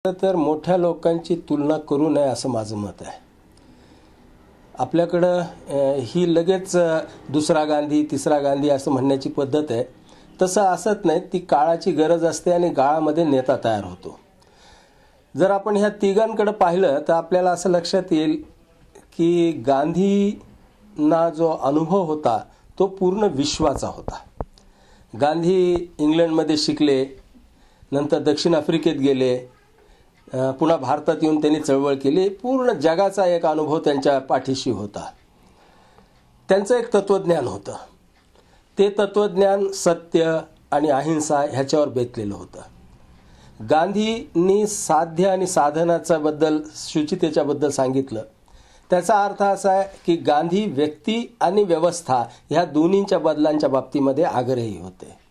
तर मोठ्या लोकांची तुलना करू नये असं माझं मत आहे। आपल्याकडं ही लगेच दुसरा गांधी तिसरा गांधी असं म्हणण्याची पद्धत आहे। तसं असत नाही, ती काळाची गरज असते आणि काळामध्ये नेता तयार होतो। जर आपण ह्या तिघांकडे पाहिलं तर आपल्याला असं लक्षात येईल की गांधींना जो अनुभव होता तो पूर्ण विश्वाचा होता। गांधी इंग्लंडमध्ये शिकले, नंतर दक्षिण आफ्रिकेत गेले, पुन्हा भारतात येऊन त्यांनी चळवळ केली। पूर्ण जगाचा एक अनुभव त्यांच्या पाठीशी होता। त्यांचं एक तत्वज्ञान होतं, ते तत्वज्ञान सत्य आणि अहिंसा ह्याच्यावर बेतलेलं होतं। गांधींनी साध्य आणि साधनाचा बद्दल शुचितेच्या बद्दल सांगितलं। त्याचा अर्थ असा आहे की गांधी व्यक्ती आणि व्यवस्था ह्या दोन्हींच्या बदलांच्या बाबतीमध्ये आग्रही होते।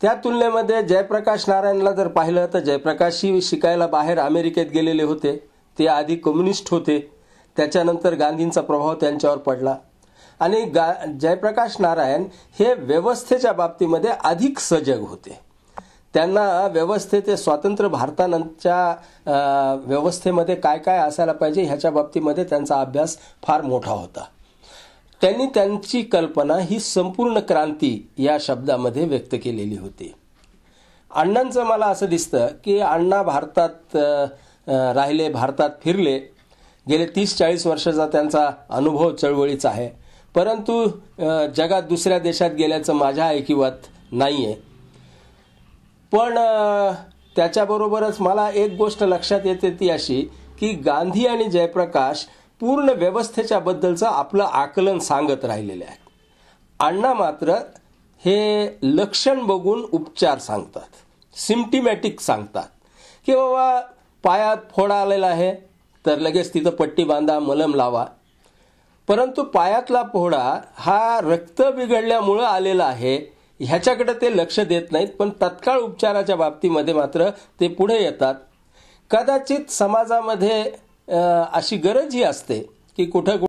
त्या तुलनेमध्ये जयप्रकाश नारायणला जर पाहिलं तर जयप्रकाशही शिकायला बाहेर अमेरिकेत गेलेले होते। ते आधी कम्युनिस्ट होते, त्याच्यानंतर गांधींचा प्रभाव त्यांच्यावर पडला आणि जयप्रकाश नारायण हे व्यवस्थेच्या बाबतीमध्ये अधिक सजग होते। त्यांना व्यवस्थेचे स्वातंत्र्य भारतानंतरच्या व्यवस्थेमध्ये काय काय असायला पाहिजे ह्याच्या बाबतीमध्ये त्यांचा अभ्यास फार मोठा होता। त्यांनी त्यांची कल्पना ही संपूर्ण क्रांती या शब्दामध्ये व्यक्त केलेली होती। अण्णांचं मला असं दिसतं की अण्णा भारतात राहिले, भारतात फिरले, गेले 30-40 वर्षाचा त्यांचा अनुभव चळवळीचा आहे, परंतु जगात दुसऱ्या देशात गेल्याचं माझ्या ऐकिवात नाहीये। पण त्याच्याबरोबरच मला एक गोष्ट लक्षात येते ती अशी की गांधी आणि जयप्रकाश पूर्ण व्यवस्थेच्या बद्दलचं आपलं आकलन सांगत राहिलेले आहेत। अण्णा मात्र हे लक्षण बघून उपचार सांगतात, सिम्प्टमॅटिक सांगतात की बाबा पायात फोडा आलेला आहे तर लगेच तिथं पट्टी बांधा, मलम लावा। परंतु पायातला फोडा हा रक्त बिघडल्यामुळे आलेला आहे ह्याच्याकडे ते लक्ष देत नाहीत, पण तत्काळ उपचाराच्या बाबतीमध्ये मात्र ते पुढे येतात। कदाचित समाजामध्ये अशी गरजही असते की कुठं